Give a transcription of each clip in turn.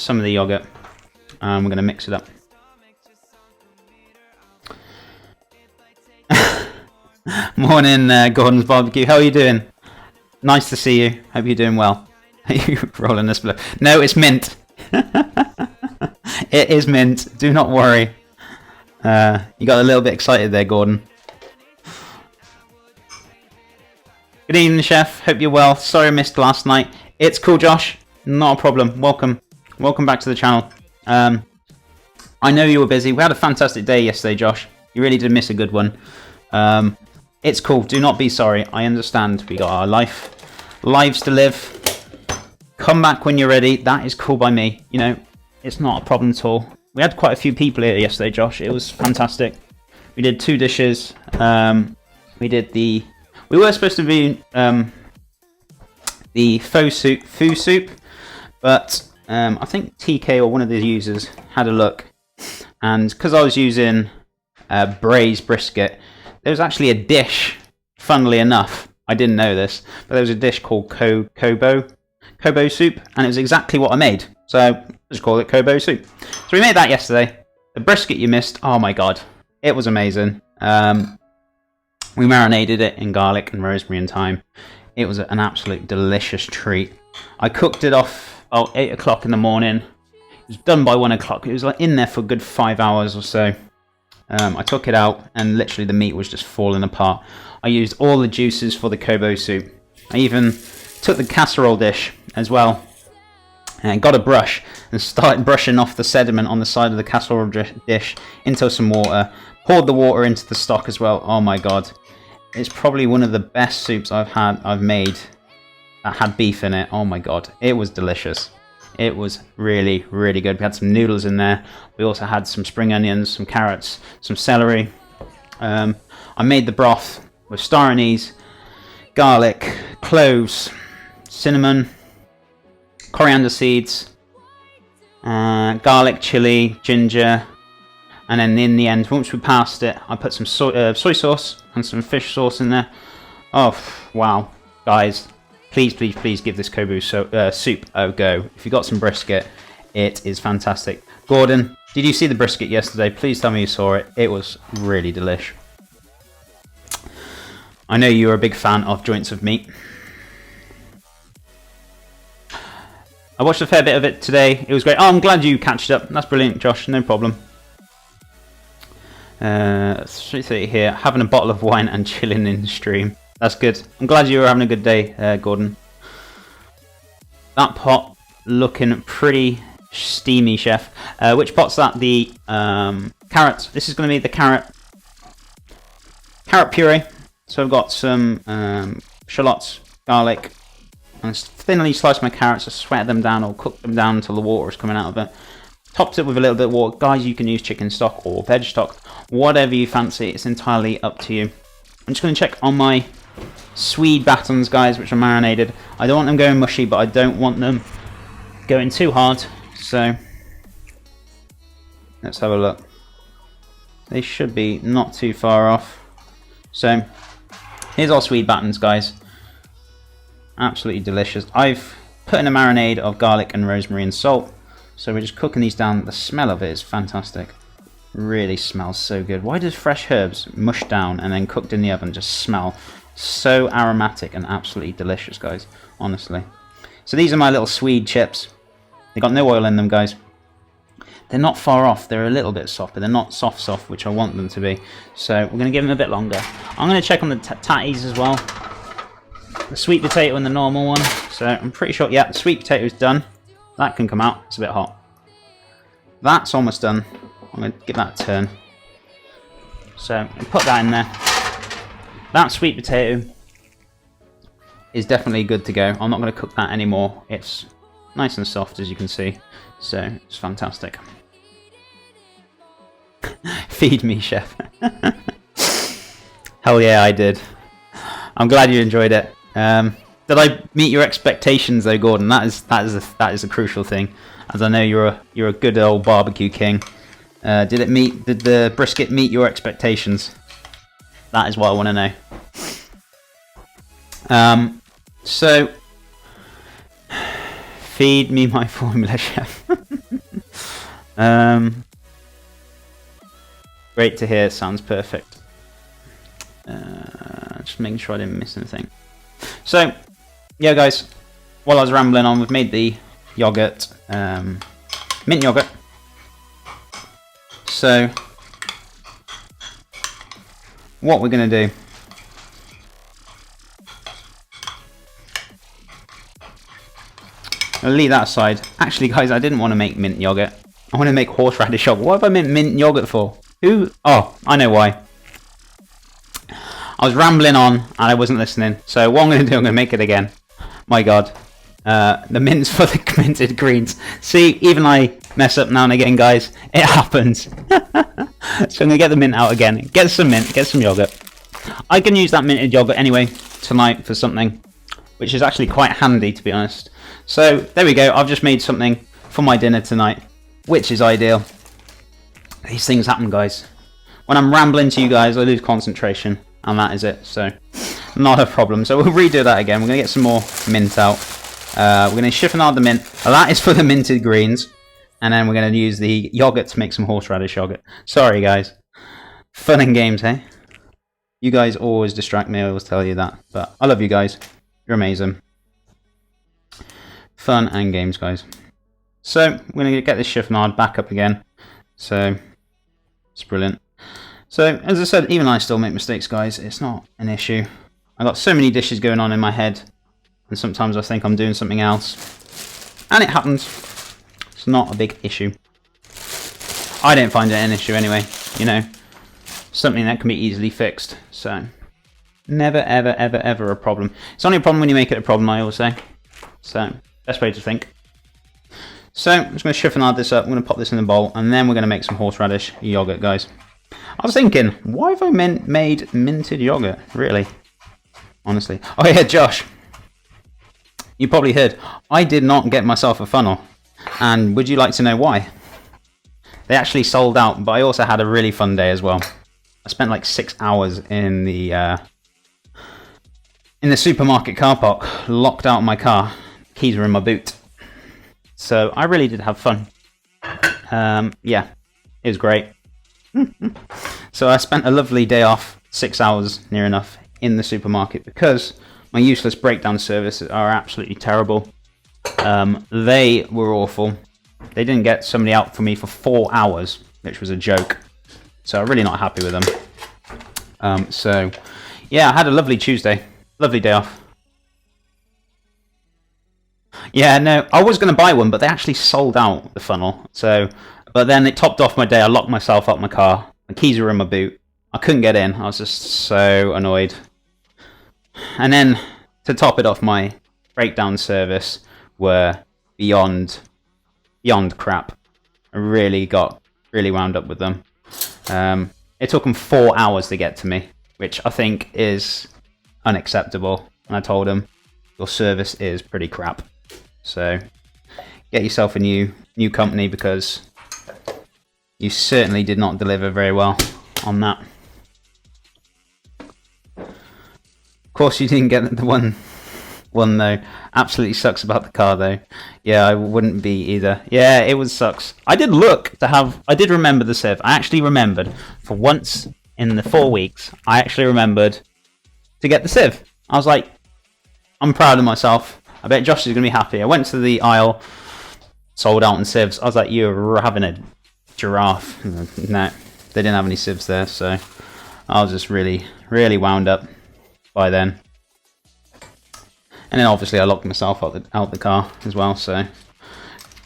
some of the yogurt. We're going to mix it up. Morning, Gordon's Barbecue. How are you doing? Nice to see you. Hope you're doing well. Are you rolling this below? No, it's mint. It is mint. Do not worry. You got a little bit excited there, Gordon. Good evening, Chef. Hope you're well. Sorry I missed last night. It's cool, Josh. Not a problem. Welcome. Welcome back to the channel. I know you were busy. We had a fantastic day yesterday, Josh. You really did miss a good one. It's cool. Do not be sorry. I understand. We got our lives to live. Come back when you're ready. That is cool by me. You know, it's not a problem at all. We had quite a few people here yesterday, Josh. It was fantastic. We did 2 dishes. We were supposed to be the faux soup, but I think TK or one of the users had a look, and because I was using braised brisket, there was actually a dish. Funnily enough, I didn't know this, but there was a dish called Kobo soup, and it was exactly what I made. So just call it Kobo soup. So we made that yesterday. The brisket you missed, oh my god, it was amazing. We marinated it in garlic and rosemary and thyme. It was an absolute delicious treat. I cooked it off 8 o'clock in the morning. It was done by 1 o'clock. It was like in there for a good 5 hours or so. I took it out and literally the meat was just falling apart. I used all the juices for the Kobo soup. I even took the casserole dish as well and got a brush and started brushing off the sediment on the side of the casserole dish into some water. Poured the water into the stock as well. Oh my god. It's probably one of the best soups I've made that had beef in it. Oh my god. It was delicious. It was really, really good. We had some noodles in there. We also had some spring onions, some carrots, some celery. I made the broth with star anise, garlic, cloves, cinnamon, coriander seeds, garlic, chili, ginger. And then in the end, once we passed it, I put some soy sauce and some fish sauce in there. Oh, wow. Guys, please, please, please give this Kobo soup a go. If you got some brisket, it is fantastic. Gordon, did you see the brisket yesterday? Please tell me you saw it. It was really delish. I know you're a big fan of joints of meat. I watched a fair bit of it today. It was great. Oh, I'm glad you catched up. That's brilliant, Josh. No problem. 3:30 here, having a bottle of wine and chilling in the stream. That's good. I'm glad you were having a good day, Gordon. That pot looking pretty steamy, Chef. Which pot's that? The carrots. This is going to be the carrot puree. So I've got some shallots, garlic, and thinly sliced my carrots. I sweat them down or cook them down until the water is coming out of it. Topped it with a little bit of water. Guys, you can use chicken stock or veg stock, whatever you fancy. It's entirely up to you. I'm just going to check on my Swede batons, guys, which are marinated. I don't want them going mushy, but I don't want them going too hard. So let's have a look. They should be not too far off. So here's our Swede batons, guys. Absolutely delicious. I've put in a marinade of garlic and rosemary and salt. So we're just cooking these down. The smell of it is fantastic. Really smells so good. Why does fresh herbs mushed down and then cooked in the oven just smell so aromatic and absolutely delicious, guys? Honestly. So these are my little Swede chips. They got no oil in them, guys. They're not far off. They're a little bit soft, but they're not soft, which I want them to be. So we're going to give them a bit longer. I'm going to check on the tatties as well. The sweet potato and the normal one. So I'm pretty sure, yeah, the sweet potato is done. That can come out. It's a bit hot. That's almost done. I'm going to give that a turn. So put that in there. That sweet potato is definitely good to go. I'm not going to cook that anymore. It's nice and soft, as you can see. So it's fantastic. Feed me, Chef. Hell yeah, I did. I'm glad you enjoyed it. Did I meet your expectations, though, Gordon? That is a crucial thing, as I know you're a good old barbecue king. Did the brisket meet your expectations? That is what I want to know. So feed me my formula, Chef. Great to hear. Sounds perfect. Just making sure I didn't miss anything. So, yeah, guys. While I was rambling on, we've made the yogurt, mint yogurt. So, what we're going to do. I'll leave that aside. Actually, guys, I didn't want to make mint yogurt. I want to make horseradish yogurt. What have I made mint yogurt for? Who? Oh, I know why. I was rambling on and I wasn't listening. So what I'm going to do, I'm going to make it again. My God. The mint's for the minted greens. See, even I mess up now and again, guys. It happens. So I'm going to get the mint out again. Get some mint, get some yogurt. I can use that minted yogurt anyway tonight for something, which is actually quite handy, to be honest. So there we go. I've just made something for my dinner tonight, which is ideal. These things happen, guys. When I'm rambling to you guys, I lose concentration, and that is it. So not a problem. So we'll redo that again. We're going to get some more mint out. We're going to chiffonade the mint. That is for the minted greens. And then we're going to use the yogurt to make some horseradish yogurt. Sorry, guys. Fun and games, hey? You guys always distract me. I always tell you that. But I love you guys. You're amazing. Fun and games, guys. So we're going to get this chiffonade back up again. So it's brilliant. So as I said, even I still make mistakes, guys. It's not an issue. I've got so many dishes going on in my head, and sometimes I think I'm doing something else, and it happens. It's not a big issue. I don't find it an issue anyway. You know, something that can be easily fixed. So never, ever, ever, ever a problem. It's only a problem when you make it a problem, I always say. So best way to think. So I'm just going to chiffonade this up. I'm going to pop this in the bowl, and then we're going to make some horseradish yogurt, guys. I was thinking, why have I made minted yogurt? Really? Honestly. Oh yeah, Josh. You probably heard. I did not get myself a funnel. And would you like to know why? They actually sold out, but I also had a really fun day as well. I spent like 6 hours in the supermarket car park, locked out of my car. Keys were in my boot. So I really did have fun. Yeah, it was great. So I spent a lovely day off, 6 hours near enough, in the supermarket because my useless breakdown services are absolutely terrible. They were awful. They didn't get somebody out for me for 4 hours, which was a joke. So I'm really not happy with them. So yeah, I had a lovely Tuesday, lovely day off. Yeah, no, I was going to buy one, but they actually sold out the funnel. So, but then it topped off my day. I locked myself out my car. My keys were in my boot. I couldn't get in. I was just so annoyed. And then to top it off, my breakdown service were beyond crap. I really got wound up with them. It took them 4 hours to get to me, which I think is unacceptable. And I told them, your service is pretty crap. So get yourself a new company because you certainly did not deliver very well on that. Of course, you didn't get the one though. Absolutely sucks about the car though. Yeah, I wouldn't be either. Yeah, it was sucks. I did remember the sieve. I actually remembered for once in the 4 weeks. I actually remembered to get the sieve. I was like, I'm proud of myself. I bet Josh is going to be happy. I went to the aisle, sold out on sieves. I was like, you're having a giraffe. No, they didn't have any sieves there, so I was just really wound up by then. And then obviously I locked myself out the car as well, so I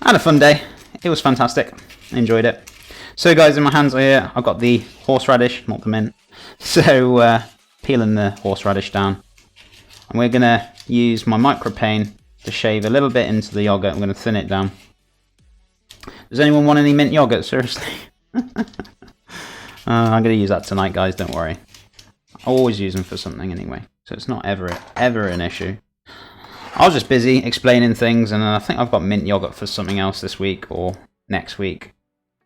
had a fun day. It was fantastic. I enjoyed it. So guys, in my hands here, I've got the horseradish, not the mint. So peeling the horseradish down. And we're going to use my micropane to shave a little bit into the yogurt. I'm going to thin it down. Does anyone want any mint yogurt? Seriously? I'm going to use that tonight, guys. Don't worry. I always use them for something anyway. So it's not ever an issue. I was just busy explaining things. And I think I've got mint yogurt for something else this week or next week.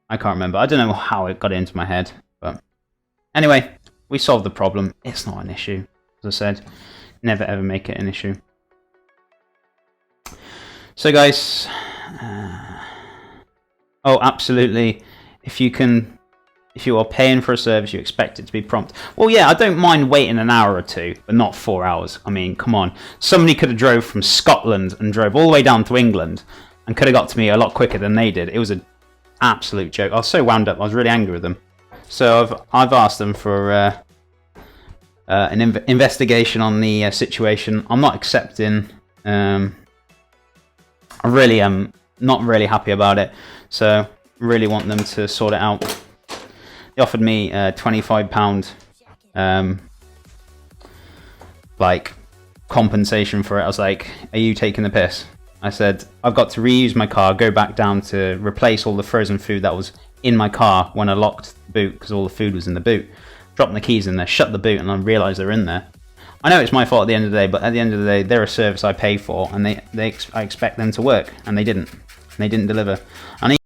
I can't remember. I don't know how it got into my head. But anyway, we solved the problem. It's not an issue. As I said. Never ever make it an issue. So guys, Oh, absolutely. If you are paying for a service, you expect it to be prompt. Well, yeah, I don't mind waiting an hour or two, but not 4 hours. I mean, come on. Somebody could have drove from Scotland and drove all the way down to England and could have got to me a lot quicker than they did. It was an absolute joke. I was so wound up. I was really angry with them. So I've asked them for an investigation on the situation. I'm not accepting. I really am not really happy about it. So really want them to sort it out. They offered me £25 like compensation for it. I was like, are you taking the piss? I said, I've got to reuse my car, go back down to replace all the frozen food that was in my car when I locked the boot, because all the food was in the boot. Dropped the keys in there, shut the boot, and I realised they're in there. I know it's my fault at the end of the day, but at the end of the day, they're a service I pay for, and I expect them to work, and they didn't. They didn't deliver. And